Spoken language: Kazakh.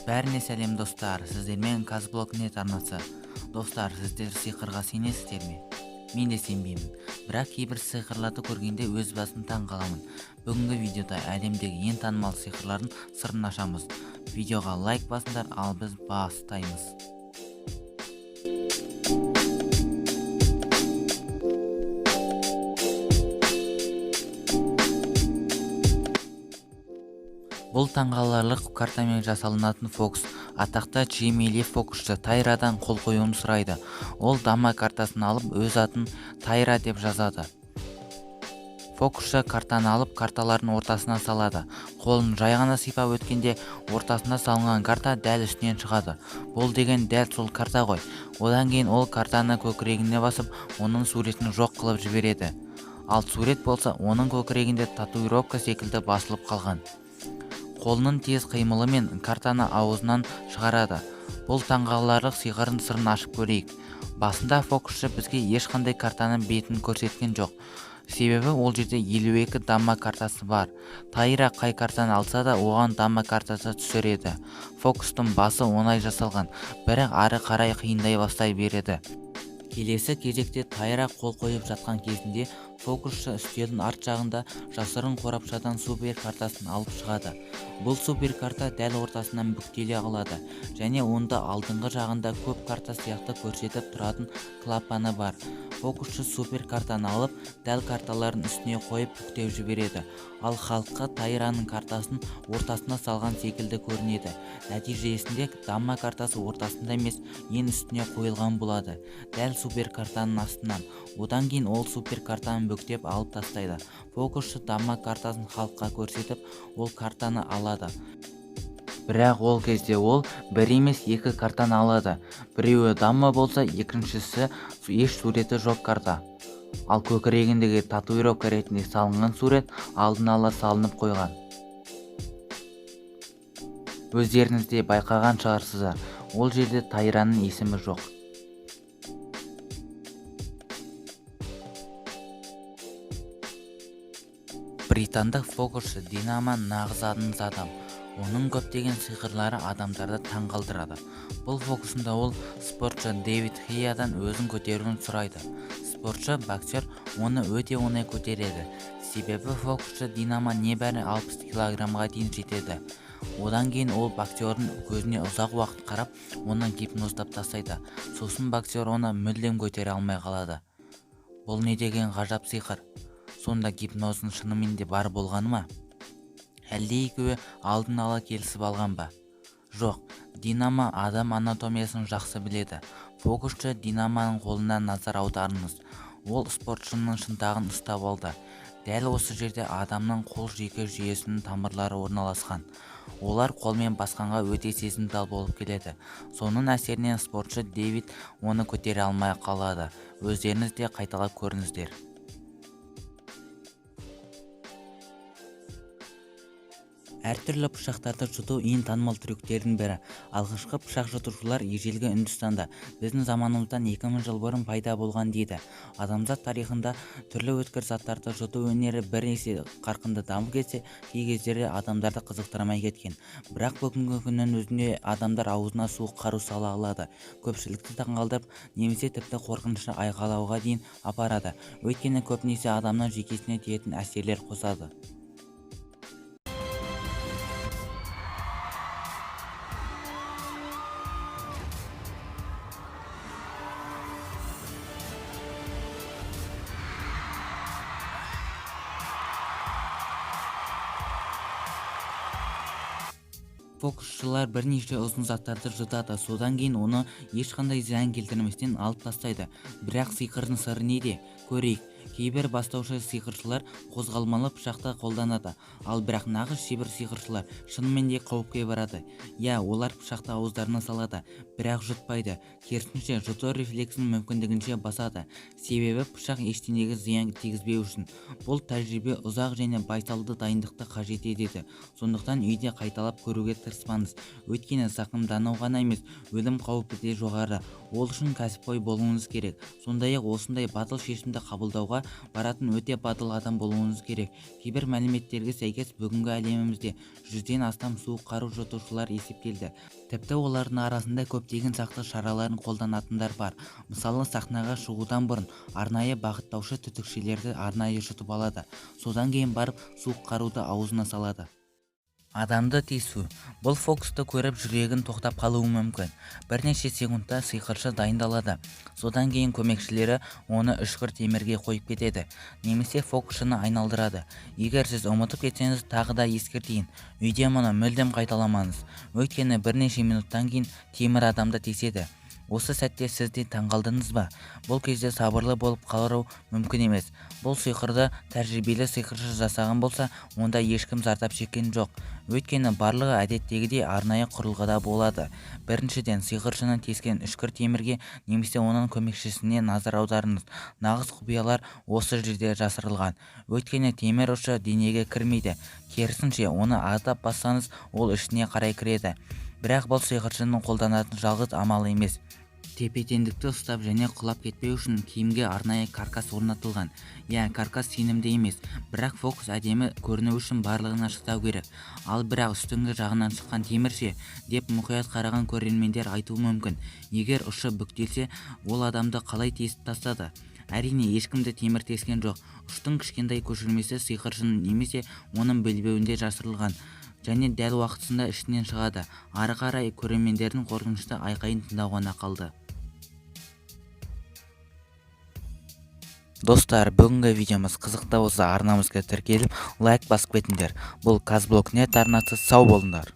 Бәріне сәлем достар, сіздермен Казблокнет арнасы. Достар, сіздер сиқырға сенесіздер ме? Мен де сенбеймін, бірақ кейбір сиқырларды көргенде өз басым таң қаламын. Бүгінгі видеода әлемдегі ең танымал сиқырлардың сырын ашамыз. Видеоға лайк басыңдар, ал біз бастаймыз. Бұл таңғаларлық картамен жасалынатын фокус. Атақты Джимми фокусшы Тайрадан қол қоюын сұрайды. Ол дама картасын алып, өз атын Тайра деп жазады. Фокусшы картаны алып, карталардың ортасына салады. Қолын жай ғана сипап өткенде, ортасына салынған карта дәл үстінен шығады. Бұл деген дәл сол карта ғой. Одан кейін ол картаны көкірегіне басып, оның суретін жоқ қылып жібереді. Ал сурет болса, оның көкірегінде татуировка секілді басылып қалған. Қолының тез қимылымен картаны аузынан шығарады. Бұл таңғаларлық сиқырын сырын ашып көрейік. Басында фокусшы бізге ешқандай картаның бетін көрсеткен жоқ. Себебі ол жерде 52 дама картасы бар. Тайра қай картаны алса да оған дама картасы түсіреді. Фокустың басы оңай жасалған, бірақ ары қарай қиындай бастай береді. Келесі кезекте Тайра қол қойып жатқан кезінде фокусшы үстелдің арт жағында жасырын қорапшадан супер картасын алып шығады. Бұл супер карта дәл ортасынан бүктеле қалады және онда алдыңғы жағында көп карта сияқты көрсетіп тұратын клапаны бар. Фокусшы супер картаны алып, дәл карталардың үстіне қойып бүктеп жібереді. Ал халыққа Тайраның картасын ортасына салған секілді көрінеді. Нәтижесінде дама картасы ортасында емес, ең үстіне қойылған болады. Дәл супер картаның астынан. Одан кейін ол супер картаны бүктеп алып тастайды. Фокусшы дама картасын халыққа көрсетіп, ол картаны алады. Бірақ ол кезде ол бір емес екі картаны алады. Біреуі дама болса, екіншісі еш суреті жоқ карта. Ал көкірегіндегі татуировка ретінде салынған сурет алдын ала салынып қойған. Өздеріңіз де байқаған шығарсыздар, ол жерде Тайраның есімі жоқ. Британдық фокусшы Динамо нағыз аңыз адам. Оның көптеген сиқырлары адамдарды таңғалдырады. Бұл фокусында ол спортшы Дэвид Хиядан өзін көтеруін сұрайды. Спортшы боксер оны өте оңай көтереді. Себебі фокусшы Динамо небәрі 60 килограммға дейін жетеді. Одан кейін ол боксердің көзіне ұзақ уақыт қарап, оны гипноздап тастайды. Сосын боксер оны мүлдем көтере алмай қалады. Бұл не деген ғажап сиқыр? Сонда гипноздың шынымен де бар болғаны ма? Әлде екеуі алдын ала келісіп алған ба? Жоқ, Динамо адам анатомиясын жақсы біледі. Фокусшы Динамоның қолына назар аударыңыз. Ол спортшының шынтағын ұстап алды. Дәл осы жерде адамның қол жүйке жүйесінің тамырлары орналасқан. Олар қолмен басқанға өте сезімтал болып келеді. Соның әсерінен спортшы Дэвид оны көтере алмай қалады. Өздеріңіз де қайталап көріңіздер. Әртүрлі пышақтарды жұту ең танымал трюктердің бірі. Алғашқы пышақ жұтушылар ежелгі Үндістанда біздің заманымыздан 2000 жыл бұрын пайда болған дейді. Адамзат тарихында түрлі өткір заттарды жұту өнері бір есе қарқынды дамып кетсе, кей кездері адамдарды қызықтырмай кеткен. Бірақ бүгінгі күннің өзінде адамдар аузына суық қару сала алады. Көпшілікті таңғалдырып, немесе тіпті қорқынышты айқайлауға дейін апарады. Өйткені көбінесе адамның жүйкесіне тиетін әсерлер қосады. Фокусшылар бірнеше ұзын заттарды жұтады, содан кейін оны ешқандай зиян келтірместен алып тастайды. Бірақ сиқырдың сыры неде? Көрейік. Кейбір бастаушы сиқыршылар қозғалмалы пышақты қолданады, ал бірақ нағыз шебер сиқыршылар шынымен де қауіпке барады. Олар пышақты ауыздарына салады, бірақ жұтпайды. Керісінше жұту рефлексін мүмкіндігінше басады. Себебі пышақ ештеңеге зиян тигізбеу үшін. Бұл тәжірибе ұзақ және байсалды дайындықты қажет етеді. Сондықтан үйде қайталап көруге тырыспаңыз. Өйткені зақымдану ғана емес, өлім қаупі де жоғары. Ол үшін кәсіпқой болуыңыз керек. Сондай-ақ осындай батыл шешімді қабылдауға жасауға баратын өте батыл адам болуыңыз керек. Кейбір мәліметтерге сәйкес бүгінгі әлемімізде 100-ден астам суық қару жұтушылар есептелді. Тіпті олардың арасында көптеген сақтық шараларын қолданатындар бар. Мысалы, сахнаға шығудан бұрын арнайы бағыттаушы түтікшелерді арнайы жұтып алады. Содан кейін барып суық қаруды аузына салады. Адамды тиісу. Бұл фокусты көріп жүрегін тоқтап қалуы мүмкін. Бірнеше секундта сиқыршы дайындалады. Содан кейін көмекшілері оны үшкір темірге қойып кетеді, немесе фокусшыны айналдырады. Егер сіз ұмытып кетсеңіз, тағы да ескертейін. Үйде мұны мүлдем қайталамаңыз. Өйткені бірнеше минуттан кейін темір адамды теседі. Осы сәтте сіз де таңғалдыңыз ба? Бұл кезде сабырлы болып қалу мүмкін емес. Бұл сиқырды тәжірибелі сиқыршы жасаған болса, онда ешкім зардап шеккен жоқ. Өйткені барлығы әдеттегідей арнайы құрылғыда болады. Біріншіден, сиқыршының тескен үшкір темірге немесе оның көмекшісіне назар аударыңыз. Нағыз құпиялар осы жерде жасырылған. Өйткені темір ұшы денеге кірмейді. Керісінше, оны аздап бассаңыз, ол ішіне қарай кіреді. Бірақ бұл сиқыршының қолданатын жалғыз амалы емес. Тепе-теңдікті ұстап және құлап кетпеу үшін киімге арнайы каркас орнатылған. Каркас сенімді емес, бірақ фокус әдемі көріну үшін барлығына шыдау керек. Ал бірақ үстіңгі жағынан шыққан темірше, деп мұқият қараған көрермендер айтуы мүмкін. Егер ұшы бүктелсе, ол адамды қалай тесіп тастады? Әрине, ешкімді темір тескен жоқ. Ұштың кішкентай көшірмесі сиқыршының немесе оның белбеуінде жасырылған. Және дәл уақытысында ішінен шығады. Ары қарай көрермендердің қорқынышты айқайын тыңдау ғана қалды. Достар, бүгінгі видеомыз қызықты болса, арнамызға тіркеліп, лайк басып кетіңдер. Бұл Казблог.нет арнасы. Сау болыңдар.